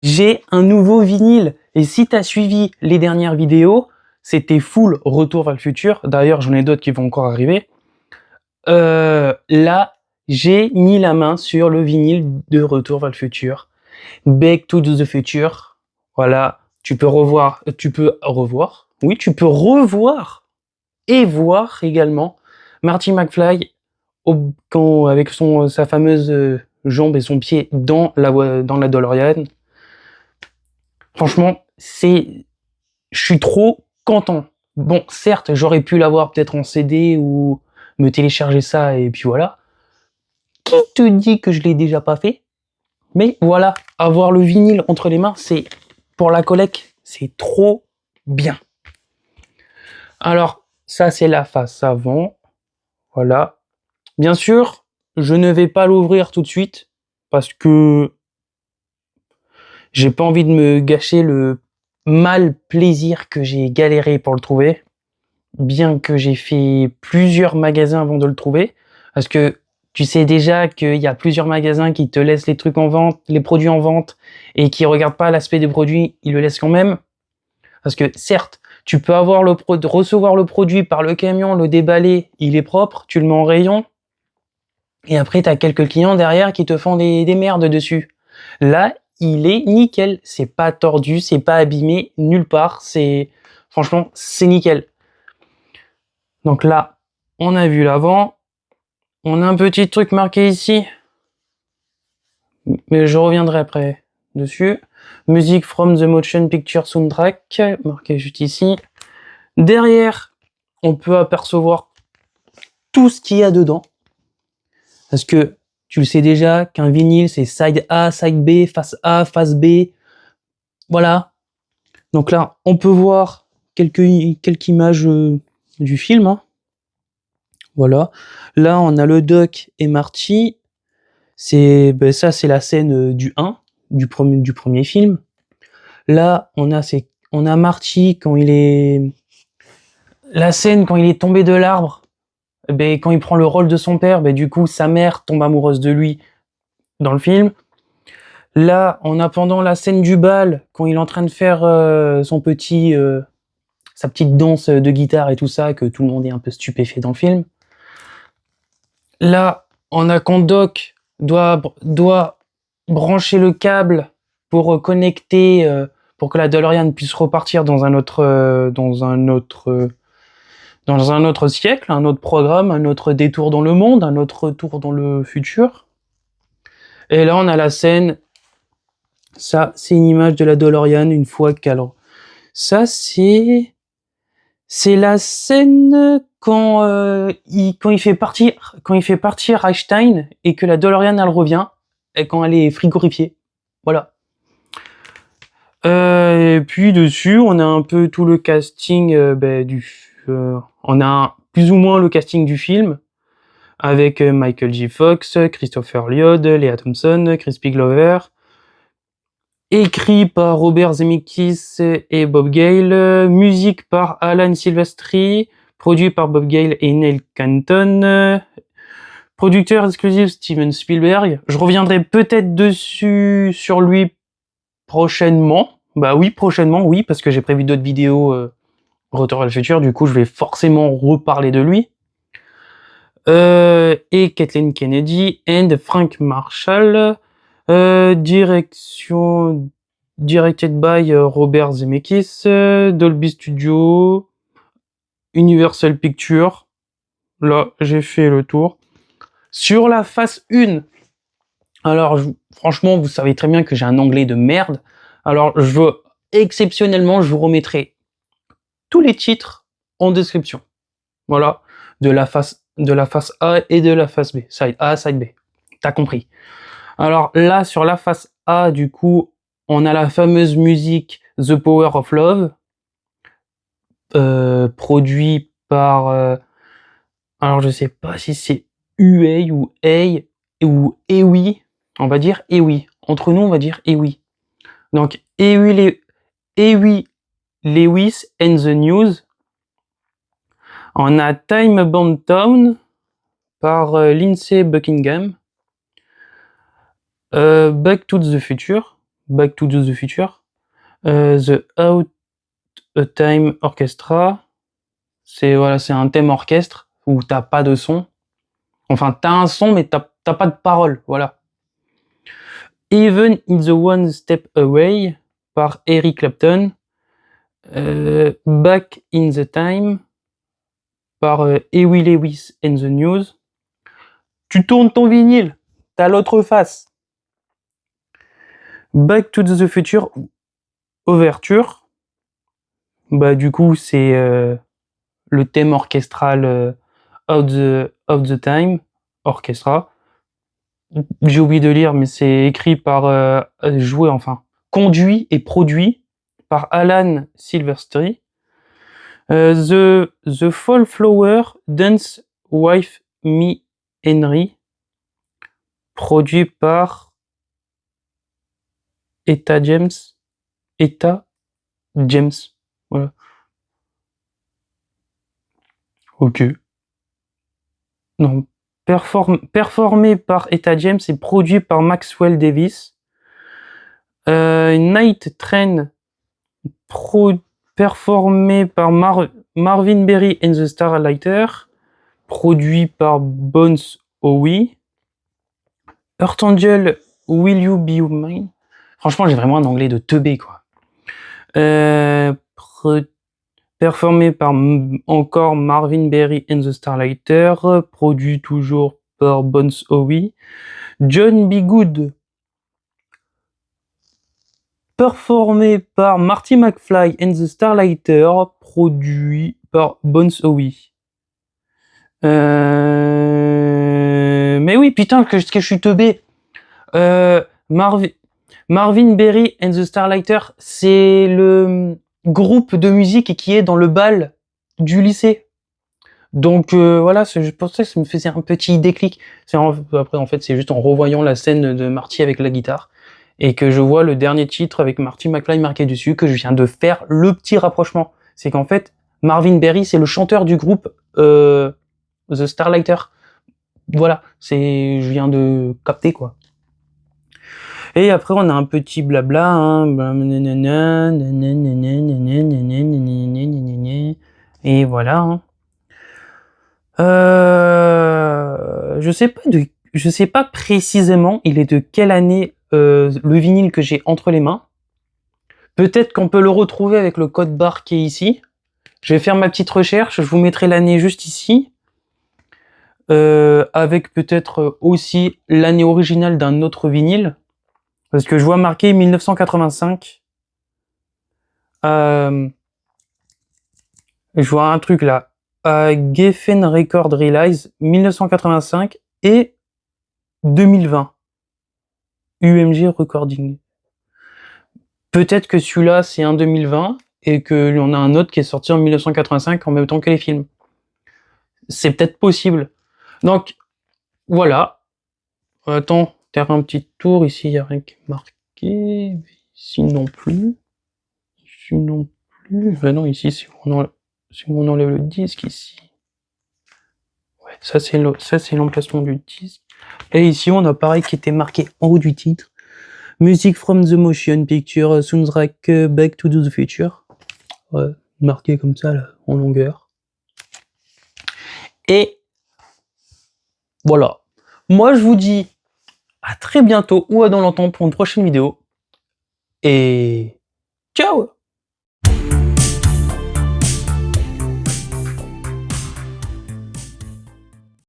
J'ai un nouveau vinyle. Et si t'as suivi les dernières vidéos, c'était full Retour vers le futur. D'ailleurs, j'en ai d'autres qui vont encore arriver. Là, j'ai mis la main sur le vinyle de Retour vers le futur. Back to the Future. Voilà. Tu peux revoir. Oui, tu peux revoir et voir également Marty McFly avec sa fameuse jambe et son pied dans la DeLorean. Franchement, je suis trop content. Bon, certes, j'aurais pu l'avoir peut-être en CD ou me télécharger ça et puis voilà. Qui te dit que je l'ai déjà pas fait? Mais voilà, avoir le vinyle entre les mains, c'est pour la collecte, c'est trop bien. Alors, ça c'est la face avant. Voilà. Bien sûr, je ne vais pas l'ouvrir tout de suite parce que j'ai pas envie de me gâcher le mal plaisir que j'ai galéré pour le trouver. Bien que j'ai fait plusieurs magasins avant de le trouver, parce que tu sais déjà qu'il y a plusieurs magasins qui te laissent les trucs en vente, les produits en vente, et qui regardent pas l'aspect des produits, ils le laissent quand même. Parce que certes, tu peux recevoir le produit par le camion, le déballer, il est propre, tu le mets en rayon, et après t'as quelques clients derrière qui te font des merdes dessus. Là, il est nickel, c'est pas tordu, c'est pas abîmé, nulle part, franchement, c'est nickel. Donc là, on a vu l'avant. On a un petit truc marqué ici. Mais je reviendrai après dessus. Music from the Motion Picture Soundtrack. Marqué juste ici. Derrière, on peut apercevoir tout ce qu'il y a dedans. Parce que tu le sais déjà qu'un vinyle, c'est side A, side B, face B. Voilà. Donc là, on peut voir quelques images du film. Hein. Voilà. Là, on a le Doc et Marty. C'est la scène du 1, du premier film. Là, on a Marty quand il est la scène quand il est tombé de l'arbre. Quand il prend le rôle de son père, du coup sa mère tombe amoureuse de lui dans le film. Là, on a pendant la scène du bal quand il est en train de faire sa petite danse de guitare et tout ça, que tout le monde est un peu stupéfait dans le film. Là, on a quand Doc doit brancher le câble pour connecter, pour que la DeLorean puisse repartir dans un autre siècle, un autre programme, un autre détour dans le monde, un autre retour dans le futur. Et là, on a la scène. Ça, c'est une image de la DeLorean une fois qu'elle. Ça, c'est la scène quand il fait partir Einstein et que la DeLorean elle revient et quand elle est frigorifiée. Voilà. Et puis dessus, on a un peu tout le casting on a plus ou moins le casting du film avec Michael J. Fox, Christopher Lloyd, Lea Thompson, Crispy Glover. Écrit par Robert Zemeckis et Bob Gale, musique par Alan Silvestri, produit par Bob Gale et Neil Canton, producteur exclusif Steven Spielberg. Je reviendrai peut-être dessus sur lui prochainement. Prochainement, oui, parce que j'ai prévu d'autres vidéos Retour vers le futur, du coup je vais forcément reparler de lui. Et Kathleen Kennedy and Frank Marshall. Directed by Robert Zemeckis, Dolby Studio, Universal Pictures. Là, j'ai fait le tour. Sur la face 1, alors franchement, vous savez très bien que j'ai un anglais de merde. Alors, exceptionnellement, je vous remettrai tous les titres en description. Voilà, de la face A et de la face B. Side A, side B. T'as compris. Alors là, sur la face A, du coup, on a la fameuse musique The Power of Love, produit par... alors je sais pas si c'est UA ou EWI, on va dire EWI. Entre nous, on va dire EWI. Donc EWI Lewis and the News. On a Time Bomb Town par Lindsey Buckingham. Back to the Future Back to the Future. The Out a Time Orchestra. C'est un thème orchestre où t'as pas de son. Enfin, t'as un son, mais t'as pas de parole, voilà. Even in the One Step Away par Eric Clapton. Back in the Time par Huey Lewis and the News. Tu tournes ton vinyle, t'as l'autre face. Back to the Future, ouverture. Bah du coup c'est le thème orchestral of the Time, orchestra. J'ai oublié de lire, mais c'est écrit par conduit et produit par Alan Silvestri. The Fall Flower Dance Wife Me Henry, produit par Etta James. Voilà. Ok. Non. Performé par Etta James et produit par Maxwell Davis. Night Train, performé par Marvin Berry and the Starlighters, produit par Bones Howe. Earth Angel, Will You Be Mine. Franchement, j'ai vraiment un anglais de teubé, quoi. Performé par encore Marvin Berry and the Starlighters, produit toujours par Bones Howe. John B. Good, performé par Marty McFly and the Starlighters, produit par Bones Howe. Mais oui, putain, que je suis teubé. Marvin Berry and the Starlighters, c'est le groupe de musique qui est dans le bal du lycée. Donc voilà, je pensais que ça me faisait un petit déclic. Après, en fait, c'est juste en revoyant la scène de Marty avec la guitare et que je vois le dernier titre avec Marty McFly marqué dessus, que je viens de faire le petit rapprochement. C'est qu'en fait, Marvin Berry, c'est le chanteur du groupe The Starlighters. Voilà, je viens de capter, quoi. Et après, on a un petit blabla, hein. Et voilà, hein. Je sais pas précisément il est de quelle année le vinyle que j'ai entre les mains. Peut-être qu'on peut le retrouver avec le code barre qui est ici. Je vais faire ma petite recherche, je vous mettrai l'année juste ici. Avec peut-être aussi l'année originale d'un autre vinyle. Parce que je vois marqué 1985. Je vois un truc là. Geffen Record Release 1985 et 2020. UMG Recording. Peut-être que celui-là c'est un 2020 et qu'il y en a un autre qui est sorti en 1985 en même temps que les films. C'est peut-être possible. Donc voilà. Attends, faire un petit tour. Ici il n'y a rien qui est marqué. Ici non plus. Ici non plus. Ben non, ici si on enlève le disque ici. Ouais, ça c'est l'emplacement du disque. Et ici on a pareil qui était marqué en haut du titre. Music from the Motion Picture Soundtrack Back to the Future. Ouais, marqué comme ça là, en longueur. Et voilà. Moi je vous dis à très bientôt ou à dans longtemps pour une prochaine vidéo. Et ciao!